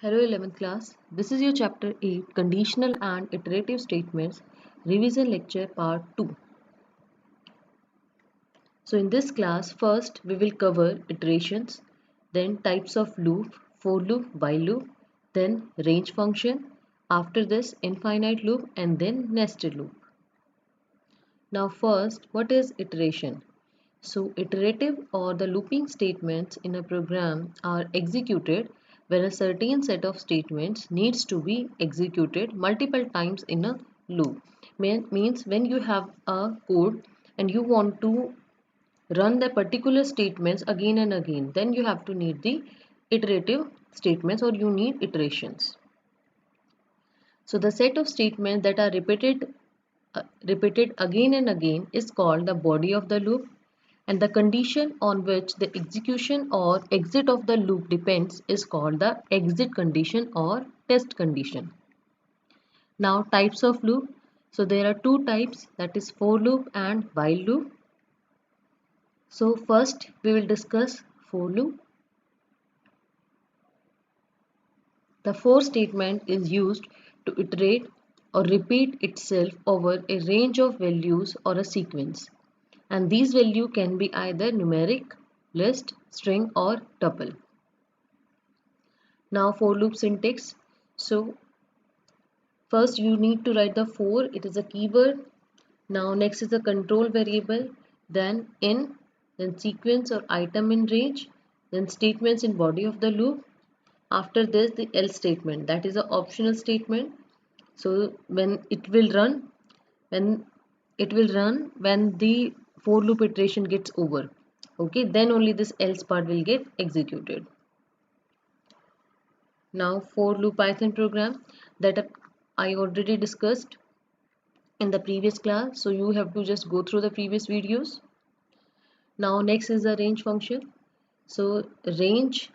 Hello 11th class, this is your chapter 8 Conditional and Iterative Statements Revision Lecture Part 2. So in this class first we will cover iterations, then types of loop, for loop, while loop, then range function, after this infinite loop and then nested loop. Now first, what is iteration? So iterative or the looping statements in a program are executed when a certain set of statements needs to be executed multiple times in a loop. Means when you have a code and you want to run the particular statements again and again, then you have to need the iterative statements or you need iterations. So the set of statements that are repeated again and again is called the body of the loop, and the condition on which the execution or exit of the loop depends is called the exit condition or test condition. Now types of loop. So there are two types, that is for loop and while loop. So first we will discuss for loop. The for statement is used to iterate or repeat itself over a range of values or a sequence, and these values can be either numeric, list, string or tuple. Now for loop syntax. So first you need to write the for, it is a keyword. Now next is the control variable, then in, then sequence or item in range, then statements in body of the loop. After this the else statement, that is an optional statement. So when it will run, when the for loop iteration gets over. Okay, then only this else part will get executed. Now for loop Python program that I already discussed in the previous class, so you have to just go through the previous videos. Now next is the range function. So range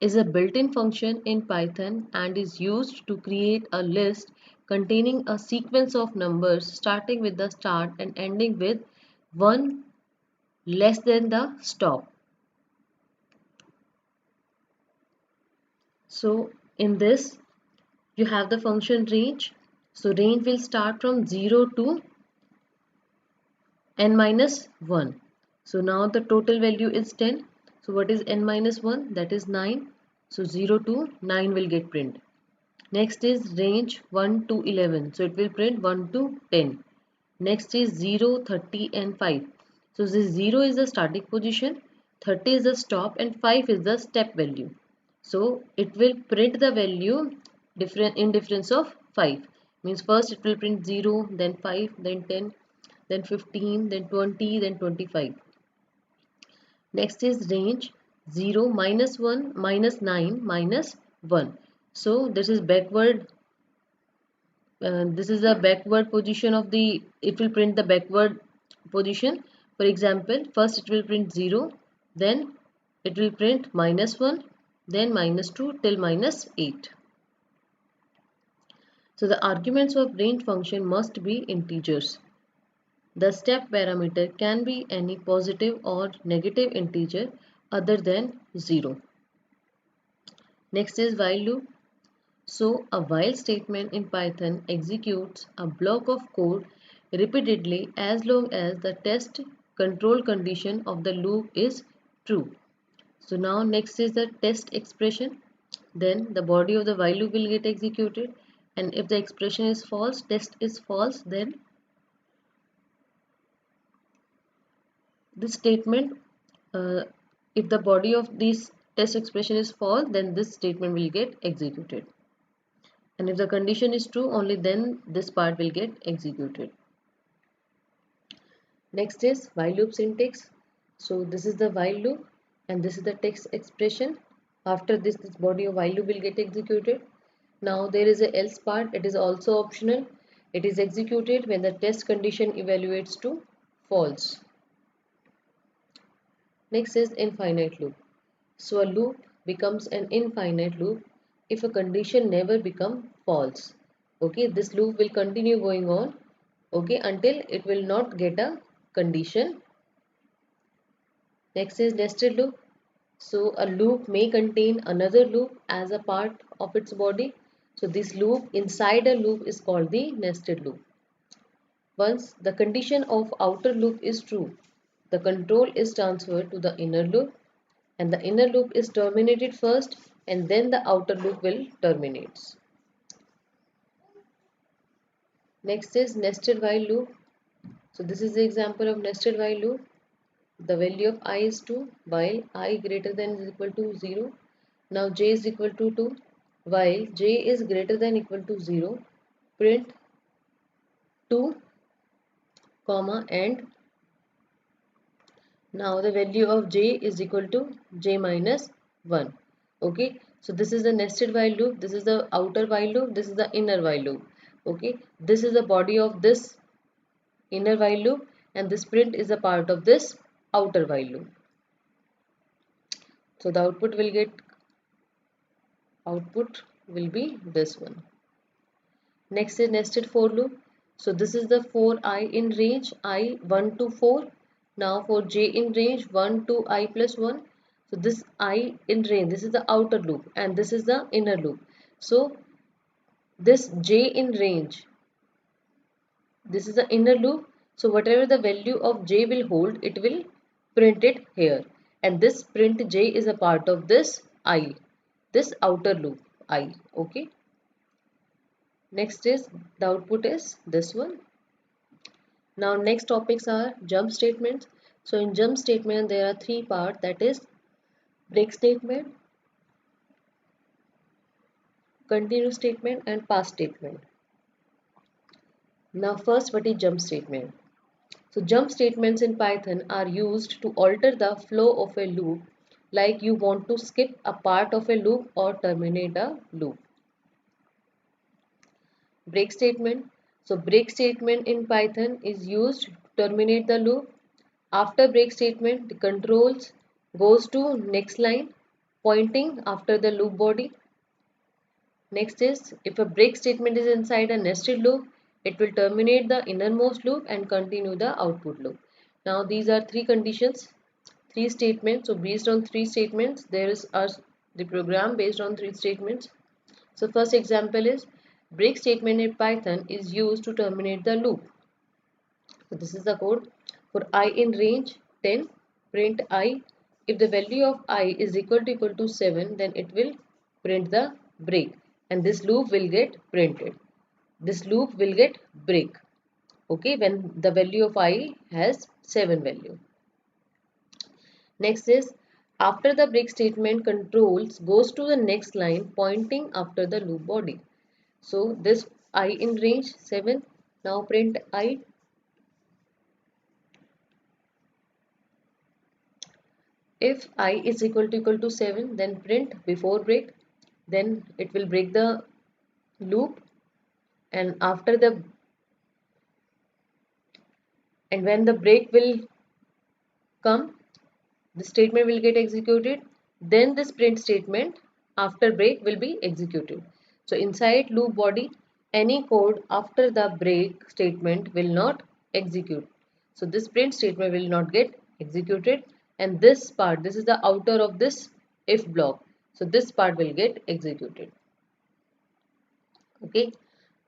is a built-in function in Python and is used to create a list containing a sequence of numbers starting with the start and ending with 1 less than the stop. So in this you have the function range. So range will start from 0 to n minus 1. So now the total value is 10. So what is n minus 1? That is 9. So 0 to 9 will get print. Next is range 1 to 11. So it will print 1 to 10. Next is 0, 30 and 5. So this 0 is the starting position, 30 is the stop and 5 is the step value. So it will print the value in difference of 5. Means first it will print 0, then 5, then 10, then 15, then 20, then 25. Next is range 0, minus 1, minus 9, minus 1. So this is backward. This is a backward position of the, it will print the backward position. For example, first it will print 0, then it will print minus 1, then minus 2 till minus 8. So the arguments of range function must be integers. The step parameter can be any positive or negative integer other than 0. Next is while loop. So a while statement in Python executes a block of code repeatedly as long as the test control condition of the loop is true. So now next is the test expression. Then the body of the while loop will get executed, and if the expression is false, test is false, then this statement, uh, if the body of this test expression is false, then this statement will get executed. And if the condition is true, only then this part will get executed. Next is while loop syntax. So this is the while loop and this is the text expression. After this body of while loop will get executed. Now there is a else part. It is also optional. It is executed when the test condition evaluates to false. Next is infinite loop. So a loop becomes an infinite loop if a condition never becomes false. Okay, this loop will continue going on, okay, until it will not get a condition. Next is nested loop. So a loop may contain another loop as a part of its body. So this loop inside a loop is called the nested loop. Once the condition of outer loop is true, the control is transferred to the inner loop, and the inner loop is terminated first and then the outer loop will terminate. Next is nested while loop. So this is the example of nested while loop. The value of I is 2 while I greater than is equal to 0. Now j is equal to 2 while j is greater than equal to 0. Print 2 comma and now the value of j is equal to j minus 1. Okay, so this is the nested while loop, this is the outer while loop, this is the inner while loop. Okay, this is the body of this inner while loop and this print is a part of this outer while loop. So the output will be this one. Next is nested for loop. So this is the for I in range I 1 to 4. Now for j in range 1 to I plus 1. So this I in range, this is the outer loop and this is the inner loop. So this j in range, this is the inner loop. So whatever the value of j will hold, it will print it here. And this print j is a part of this I, this outer loop I. Okay. Next is the output is this one. Now next topics are jump statements. So in jump statement there are three parts, that is break statement, continue statement and pass statement. Now first, what is jump statement? So jump statements in Python are used to alter the flow of a loop, like you want to skip a part of a loop or terminate a loop. Break statement. So break statement in Python is used to terminate the loop. After break statement, the controls goes to next line pointing after the loop body. Next is, if a break statement is inside a nested loop, it will terminate the innermost loop and continue the output loop. Now these are three conditions, three statements. So based on three statements, there is the program based on three statements. So first example is break statement in Python is used to terminate the loop. So this is the code. For I in range 10, print I. If the value of I is equal to 7, then it will print the break and this loop will get printed. This loop will get break. Okay, when the value of I has 7 value. Next is, after the break statement, controls goes to the next line pointing after the loop body. So this I in range 7, now print I. If I is equal to 7, then print before break, then it will break the loop and when the break will come, the statement will get executed, then this print statement after break will be executed. So inside loop body, any code after the break statement will not execute. So this print statement will not get executed and this part, this is the outer of this if block. So this part will get executed. Okay.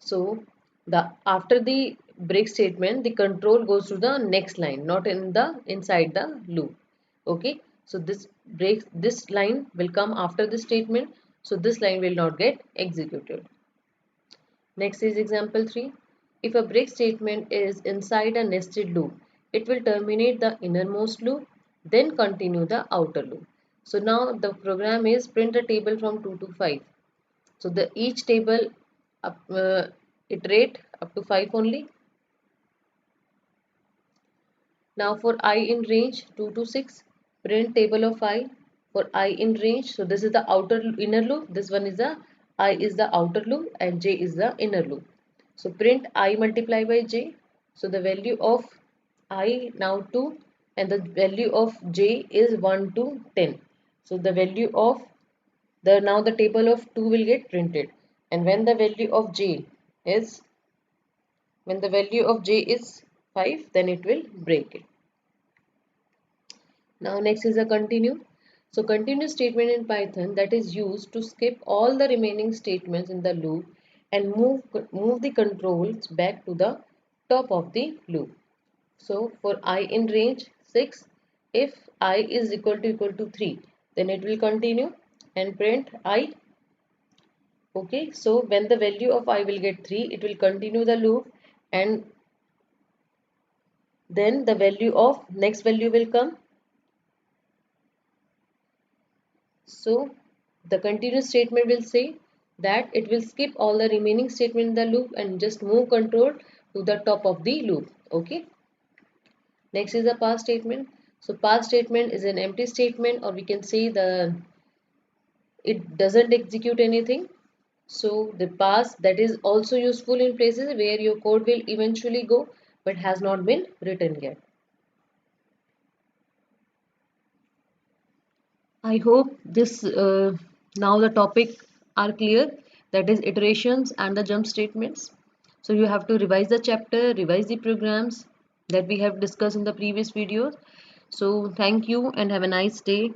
So the after the break statement, the control goes to the next line, not in the inside the loop. Okay, so this line will come after the statement, so this line will not get executed. Next is example 3. If a break statement is inside a nested loop, it will terminate the innermost loop, then continue the outer loop. So now the program is print a table from 2 to 5. So the each table iterate up to 5 only. Now for I in range 2 to 6, print table of I for I in range. So this is the outer inner loop. This one is the I is the outer loop and J is the inner loop. So print I multiply by J. So the value of I now 2 and the value of J is 1 to 10. So the value of now the table of 2 will get printed and when the value of J is 5, then it will break it. Now next is a continue. So continuous statement in Python that is used to skip all the remaining statements in the loop and move the controls back to the top of the loop. So for I in range 6, if I is equal to 3, then it will continue and print I. Okay, so when the value of I will get 3, it will continue the loop, and then the value of next value will come. So the continuous statement will say that it will skip all the remaining statement in the loop and just move control to the top of the loop. Okay. Next is the pass statement. So pass statement is an empty statement, or we can say it doesn't execute anything. So the pass that is also useful in places where your code will eventually go but has not been written yet. I hope this now the topic are clear, that is iterations and the jump statements. So you have to revise the chapter, revise the programs that we have discussed in the previous videos. So thank you and have a nice day.